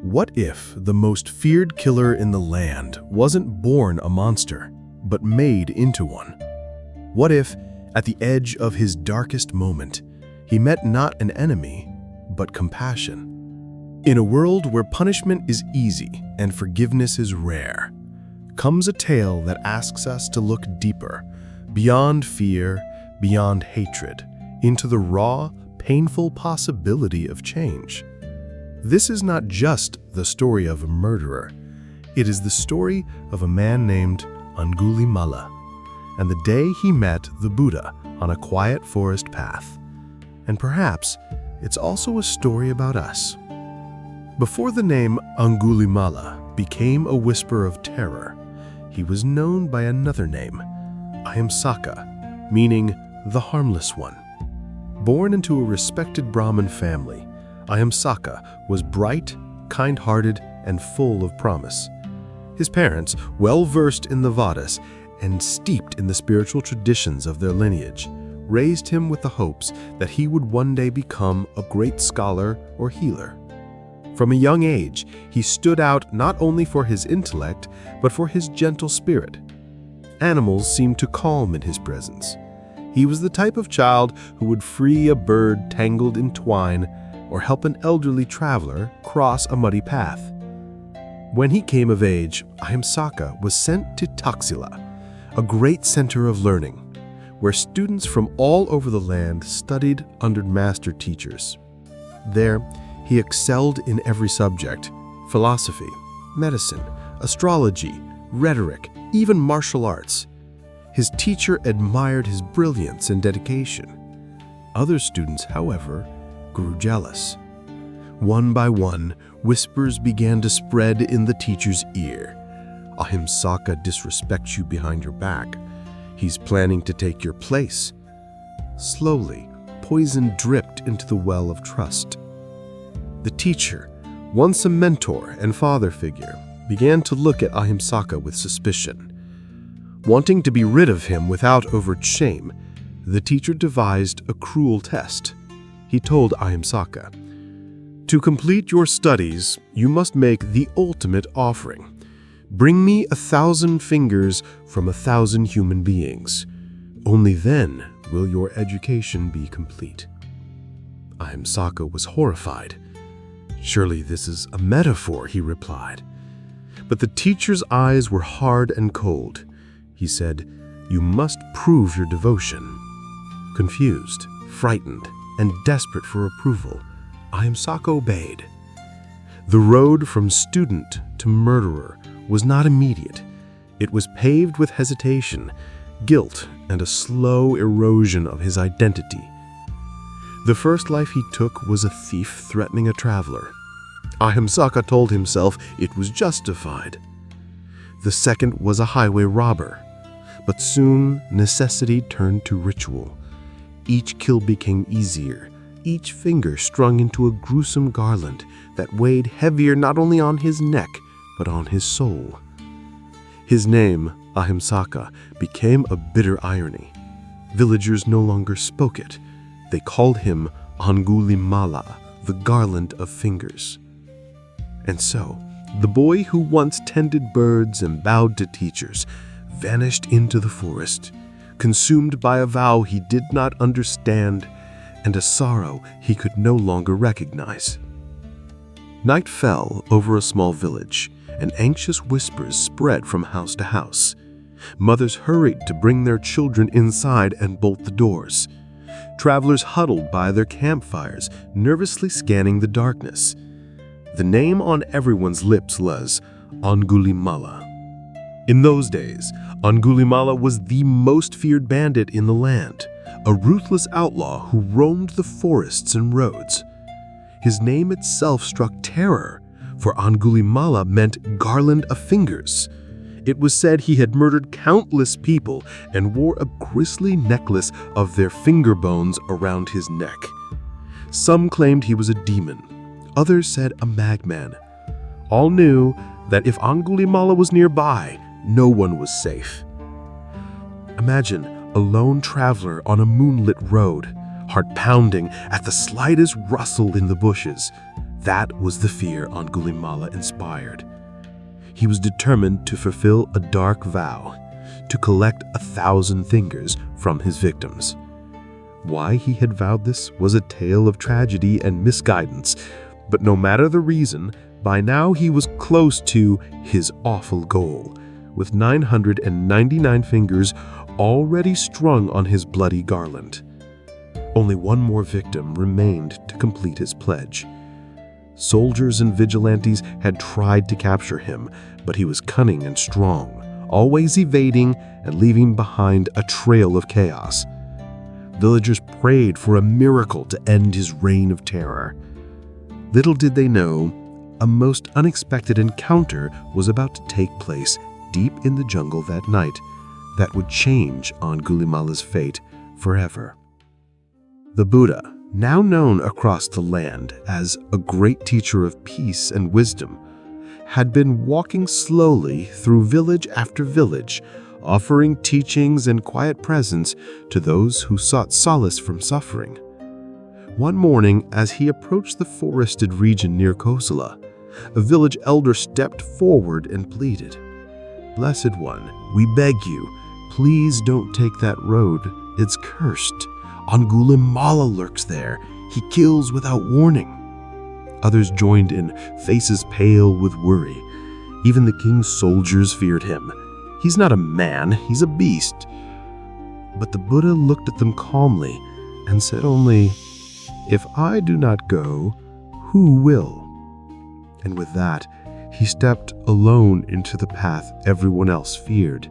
What if the most feared killer in the land wasn't born a monster, but made into one? What if, at the edge of his darkest moment, he met not an enemy, but compassion? In a world where punishment is easy and forgiveness is rare, comes a tale that asks us to look deeper, beyond fear, beyond hatred, into the raw, painful possibility of change. This is not just the story of a murderer. It is the story of a man named Angulimala, and the day he met the Buddha on a quiet forest path. And perhaps it's also a story about us. Before the name Angulimala became a whisper of terror, he was known by another name, Ahimsaka, meaning the harmless one. Born into a respected Brahmin family, Ahimsaka was bright, kind-hearted, and full of promise. His parents, well-versed in the Vedas and steeped in the spiritual traditions of their lineage, raised him with the hopes that he would one day become a great scholar or healer. From a young age, he stood out not only for his intellect, but for his gentle spirit. Animals seemed to calm in his presence. He was the type of child who would free a bird tangled in twine or help an elderly traveler cross a muddy path. When he came of age, Ahimsaka was sent to Taxila, a great center of learning, where students from all over the land studied under master teachers. There, he excelled in every subject: philosophy, medicine, astrology, rhetoric, even martial arts. His teacher admired his brilliance and dedication. Other students, however, grew jealous. One by one, whispers began to spread in the teacher's ear. Ahimsaka disrespects you behind your back. He's planning to take your place. Slowly, poison dripped into the well of trust. The teacher, once a mentor and father figure, began to look at Ahimsaka with suspicion. Wanting to be rid of him without overt shame, the teacher devised a cruel test. He told Ahimsaka, "To complete your studies, you must make the ultimate offering. Bring me 1,000 fingers from 1,000 human beings. Only then will your education be complete." Ahimsaka was horrified. "Surely this is a metaphor," he replied. But the teacher's eyes were hard and cold. He said, "You must prove your devotion." Confused, frightened, and desperate for approval, Ahimsaka obeyed. The road from student to murderer was not immediate. It was paved with hesitation, guilt, and a slow erosion of his identity. The first life he took was a thief threatening a traveler. Ahimsaka told himself it was justified. The second was a highway robber. But soon necessity turned to ritual. Each kill became easier, each finger strung into a gruesome garland that weighed heavier not only on his neck, but on his soul. His name, Ahimsaka, became a bitter irony. Villagers no longer spoke it. They called him Angulimala, the garland of fingers. And so, the boy who once tended birds and bowed to teachers vanished into the forest, consumed by a vow he did not understand and a sorrow he could no longer recognize. Night fell over a small village, and anxious whispers spread from house to house. Mothers hurried to bring their children inside and bolt the doors. Travelers huddled by their campfires, nervously scanning the darkness. The name on everyone's lips was Angulimala. In those days, Angulimala was the most feared bandit in the land, a ruthless outlaw who roamed the forests and roads. His name itself struck terror, for Angulimala meant garland of fingers. It was said he had murdered countless people and wore a grisly necklace of their finger bones around his neck. Some claimed he was a demon. Others said a madman. All knew that if Angulimala was nearby, no one was safe. Imagine a lone traveler on a moonlit road, heart pounding at the slightest rustle in the bushes, That was the fear Angulimala inspired. He was determined to fulfill a dark vow, to collect 1,000 fingers from his victims. Why he had vowed this was a tale of tragedy and misguidance, but no matter the reason, by now he was close to his awful goal, with 999 fingers already strung on his bloody garland. Only one more victim remained to complete his pledge. Soldiers and vigilantes had tried to capture him, but he was cunning and strong, always evading and leaving behind a trail of chaos. Villagers prayed for a miracle to end his reign of terror. Little did they know, a most unexpected encounter was about to take place deep in the jungle that night that would change Angulimala's fate forever. The Buddha, now known across the land as a great teacher of peace and wisdom, had been walking slowly through village after village, offering teachings and quiet presence to those who sought solace from suffering. One morning, as he approached the forested region near Kosala, a village elder stepped forward and pleaded, "Blessed One, we beg you, please don't take that road. It's cursed. Angulimala lurks there. He kills without warning." Others joined in, faces pale with worry. Even the king's soldiers feared him. "He's not a man, he's a beast." But the Buddha looked at them calmly and said only, "If I do not go, who will?" And with that, he stepped alone into the path everyone else feared.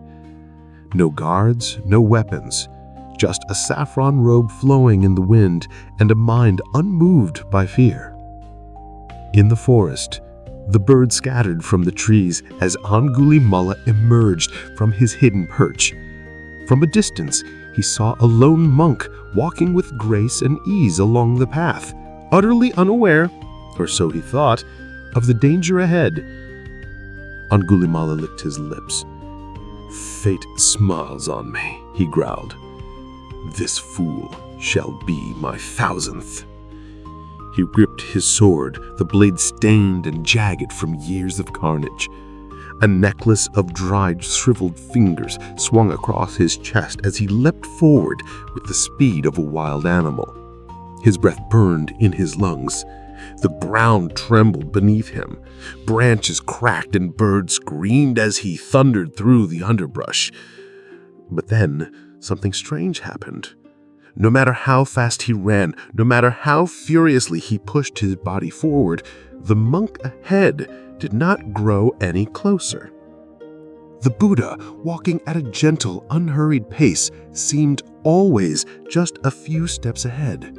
No guards, no weapons, just a saffron robe flowing in the wind and a mind unmoved by fear. In the forest, the birds scattered from the trees as Angulimala emerged from his hidden perch. From a distance, he saw a lone monk walking with grace and ease along the path, utterly unaware, or so he thought, of the danger ahead. Angulimala licked his lips. "Fate smiles on me," he growled. "This fool shall be my 1,000th." He gripped his sword, the blade stained and jagged from years of carnage. A necklace of dried, shriveled fingers swung across his chest as he leapt forward with the speed of a wild animal. His breath burned in his lungs. The ground trembled beneath him. Branches cracked and birds screamed as he thundered through the underbrush. But then, something strange happened. No matter how fast he ran, no matter how furiously he pushed his body forward, the monk ahead did not grow any closer. The Buddha, walking at a gentle, unhurried pace, seemed always just a few steps ahead.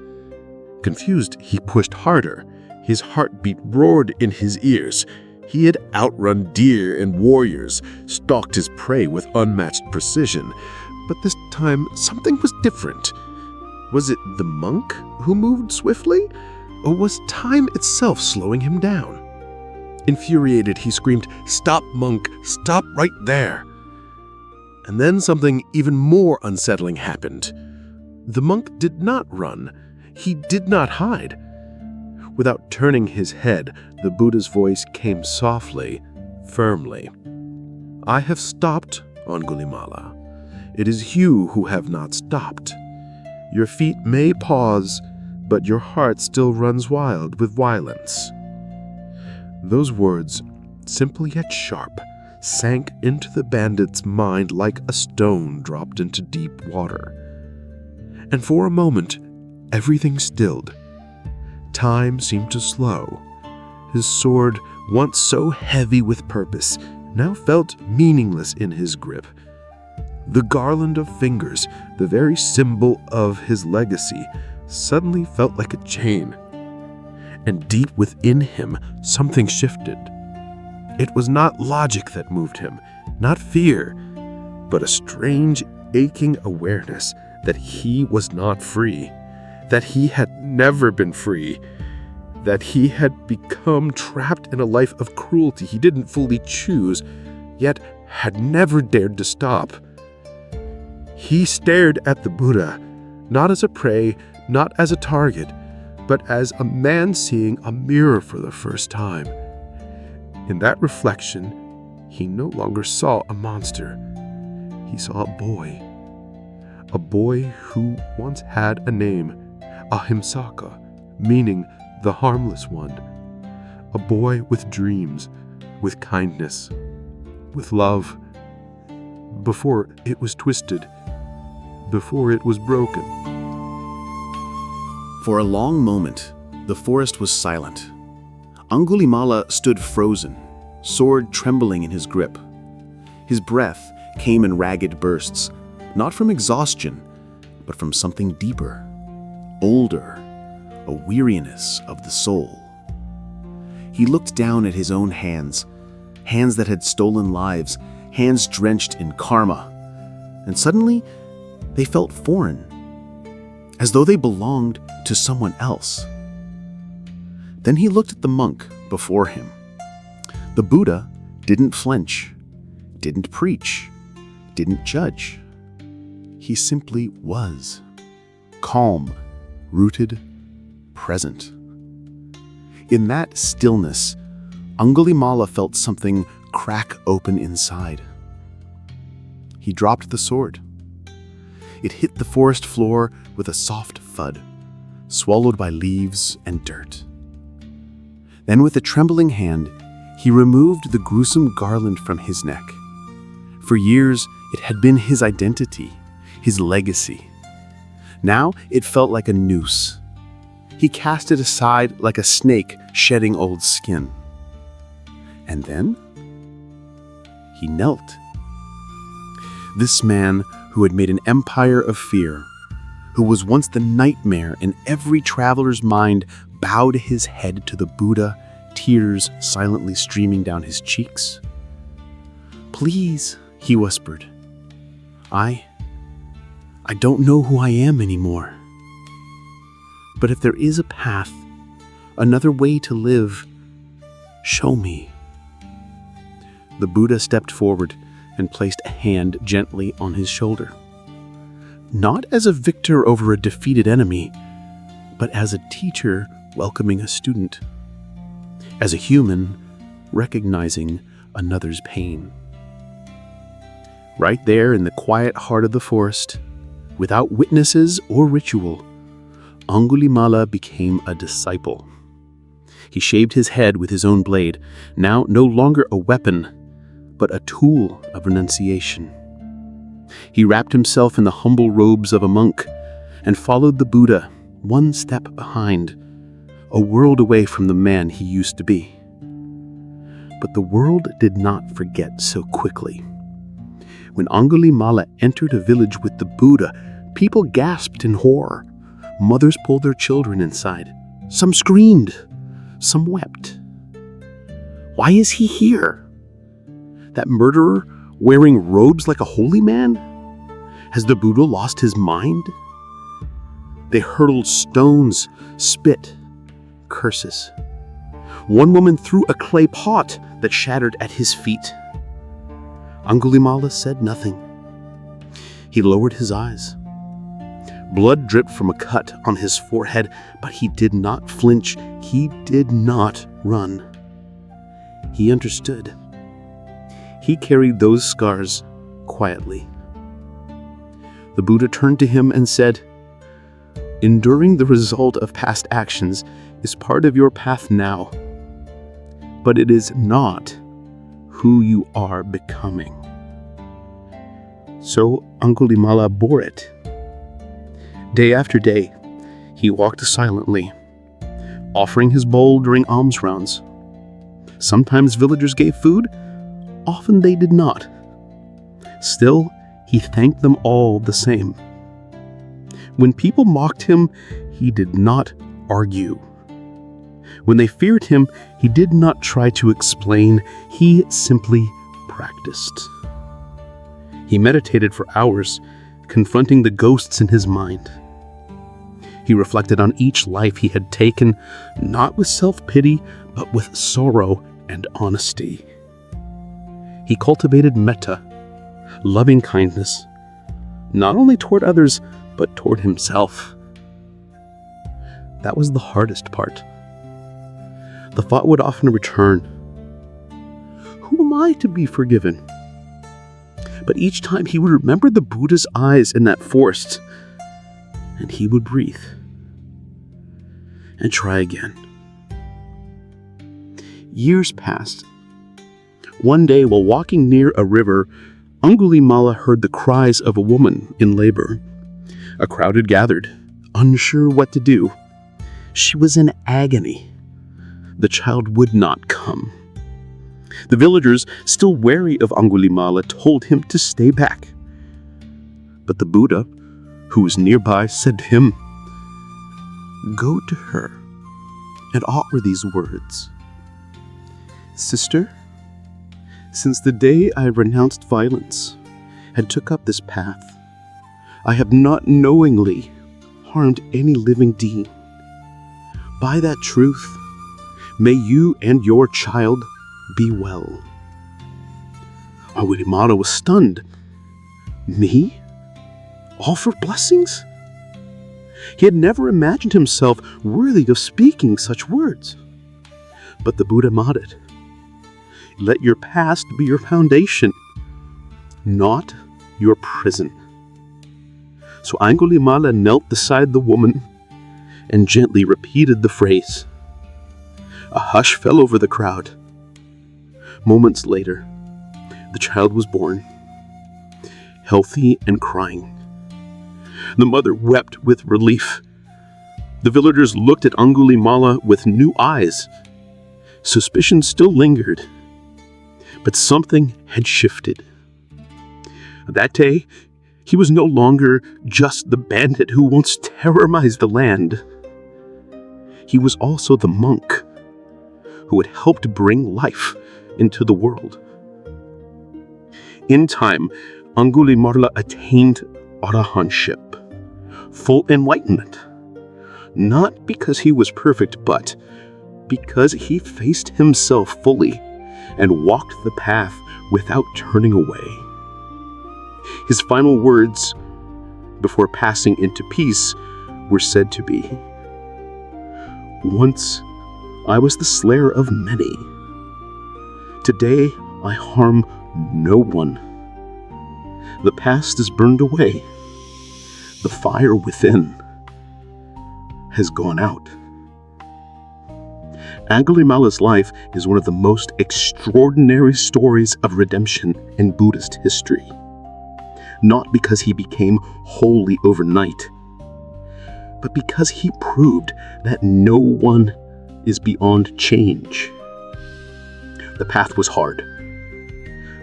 Confused, he pushed harder. His heartbeat roared in his ears. He had outrun deer and warriors, stalked his prey with unmatched precision. But this time, something was different. Was it the monk who moved swiftly, or was time itself slowing him down? Infuriated, he screamed, "Stop, monk! Stop right there!" And then something even more unsettling happened. The monk did not run. He did not hide. Without turning his head, the Buddha's voice came softly, firmly. "I have stopped, Angulimala. It is you who have not stopped. Your feet may pause, but your heart still runs wild with violence." Those words, simple yet sharp, sank into the bandit's mind like a stone dropped into deep water. And for a moment, everything stilled. Time seemed to slow. His sword, once so heavy with purpose, now felt meaningless in his grip. The garland of fingers, the very symbol of his legacy, suddenly felt like a chain. And deep within him, something shifted. It was not logic that moved him, not fear, but a strange, aching awareness that he was not free, that he had never been free, that he had become trapped in a life of cruelty he didn't fully choose, yet had never dared to stop. He stared at the Buddha, not as a prey, not as a target, but as a man seeing a mirror for the first time. In that reflection, he no longer saw a monster. He saw a boy who once had a name, Ahimsaka, meaning the harmless one. A boy with dreams, with kindness, with love, before it was twisted, before it was broken. For a long moment, the forest was silent. Angulimala stood frozen, sword trembling in his grip. His breath came in ragged bursts, not from exhaustion, but from something deeper, older, a weariness of the soul. He looked down at his own hands, hands that had stolen lives, hands drenched in karma, and suddenly they felt foreign, as though they belonged to someone else. Then he looked at the monk before him. The Buddha didn't flinch, didn't preach, didn't judge. He simply was, calm, rooted, present. In that stillness, Angulimala felt something crack open inside. He dropped the sword. It hit the forest floor with a soft thud, swallowed by leaves and dirt. Then with a trembling hand, he removed the gruesome garland from his neck. For years, it had been his identity, his legacy. Now it felt like a noose. He cast it aside like a snake shedding old skin. And then he knelt. This man who had made an empire of fear, who was once the nightmare in every traveler's mind, bowed his head to the Buddha, tears silently streaming down his cheeks. "Please," he whispered, I don't know who I am anymore. But if there is a path, another way to live, show me." The Buddha stepped forward and placed a hand gently on his shoulder. Not as a victor over a defeated enemy, but as a teacher welcoming a student. As a human recognizing another's pain. Right there in the quiet heart of the forest, without witnesses or ritual, Angulimala became a disciple. He shaved his head with his own blade, now no longer a weapon, but a tool of renunciation. He wrapped himself in the humble robes of a monk and followed the Buddha one step behind, a world away from the man he used to be. But the world did not forget so quickly. When Angulimala entered a village with the Buddha, people gasped in horror. Mothers pulled their children inside. Some screamed. Some wept. Why is he here? That murderer wearing robes like a holy man? Has the Buddha lost his mind? They hurled stones, spit, curses. One woman threw a clay pot that shattered at his feet. Angulimala said nothing. He lowered his eyes. Blood dripped from a cut on his forehead, but he did not flinch. He did not run. He understood. He carried those scars quietly. The Buddha turned to him and said, "Enduring the result of past actions is part of your path now, but it is not who you are becoming." So Angulimala bore it. Day after day, he walked silently, offering his bowl during alms rounds. Sometimes villagers gave food, often they did not. Still, he thanked them all the same. When people mocked him, he did not argue. When they feared him, he did not try to explain, he simply practiced. He meditated for hours, confronting the ghosts in his mind. He reflected on each life he had taken, not with self-pity, but with sorrow and honesty. He cultivated metta, loving kindness, not only toward others, but toward himself. That was the hardest part. The thought would often return, who am I to be forgiven? But each time he would remember the Buddha's eyes in that forest, and he would breathe and try again. Years passed. One day, while walking near a river, Angulimala heard the cries of a woman in labor. A crowd had gathered, unsure what to do. She was in agony. The child would not come. The villagers, still wary of Angulimala, told him to stay back. But the Buddha, who was nearby, said to him, "Go to her and offer these words. Sister, since the day I renounced violence and took up this path, I have not knowingly harmed any living being. By that truth, may you and your child be well." Angulimala was stunned. Me? Offer blessings? He had never imagined himself worthy of speaking such words. But the Buddha nodded. Let your past be your foundation, not your prison. So Angulimala knelt beside the woman and gently repeated the phrase. A hush fell over the crowd. Moments later, the child was born, healthy and crying. The mother wept with relief. The villagers looked at Angulimala with new eyes. Suspicion still lingered, but something had shifted. That day, he was no longer just the bandit who once terrorized the land. He was also the monk who had helped bring life into the world. In time, Angulimala attained arahantship, full enlightenment, not because he was perfect, but because he faced himself fully and walked the path without turning away. His final words before passing into peace were said to be, "Once I was the slayer of many. Today I harm no one. The past is burned away. The fire within has gone out." Angulimala's life is one of the most extraordinary stories of redemption in Buddhist history. Not because he became holy overnight, but because he proved that no one is beyond change. The path was hard.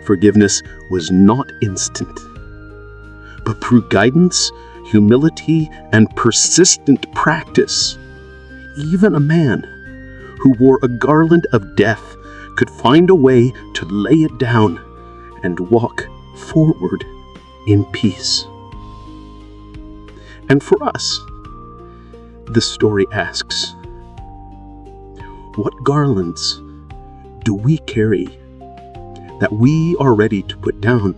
Forgiveness was not instant. But through guidance, humility, and persistent practice, even a man who wore a garland of death could find a way to lay it down and walk forward in peace. And for us, this story asks, what garlands do we carry that we are ready to put down?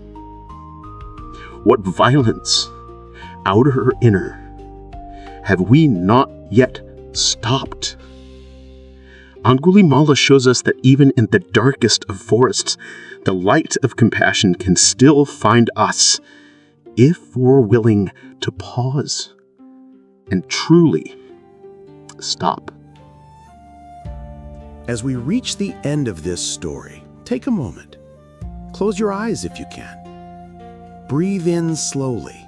What violence, outer or inner, have we not yet stopped? Angulimala shows us that even in the darkest of forests, the light of compassion can still find us if we're willing to pause and truly stop. As we reach the end of this story, take a moment. Close your eyes if you can. Breathe in slowly.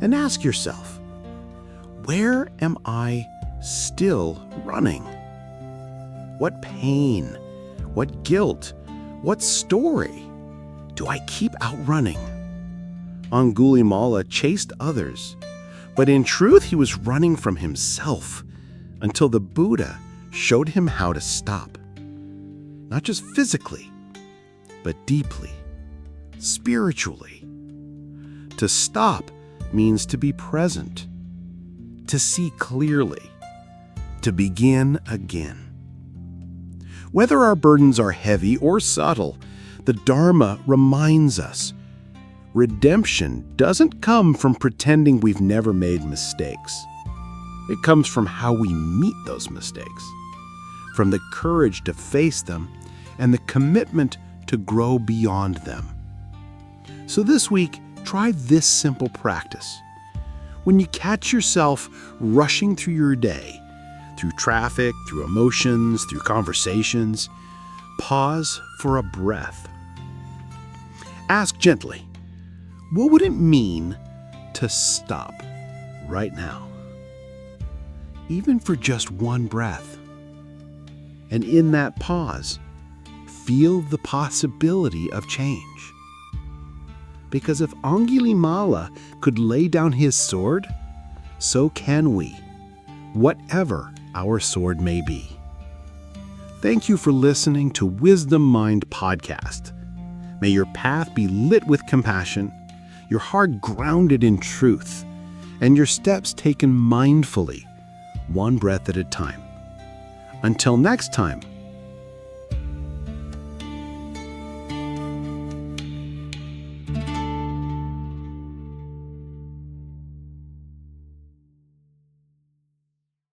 And ask yourself, where am I still running? What pain, what guilt, what story do I keep outrunning? Angulimala chased others, but in truth he was running from himself until the Buddha showed him how to stop. Not just physically, but deeply, spiritually. To stop means to be present, to see clearly, to begin again. Whether our burdens are heavy or subtle, the Dharma reminds us redemption doesn't come from pretending we've never made mistakes. It comes from how we meet those mistakes, from the courage to face them and the commitment to grow beyond them. So this week, try this simple practice. When you catch yourself rushing through your day, through traffic, through emotions, through conversations, pause for a breath. Ask gently, what would it mean to stop right now? Even for just one breath. And in that pause, feel the possibility of change. Because if Angulimala could lay down his sword, so can we, whatever our sword may be. Thank you for listening to Wisdom Mind Podcast. May your path be lit with compassion, your heart grounded in truth, and your steps taken mindfully, one breath at a time. Until next time,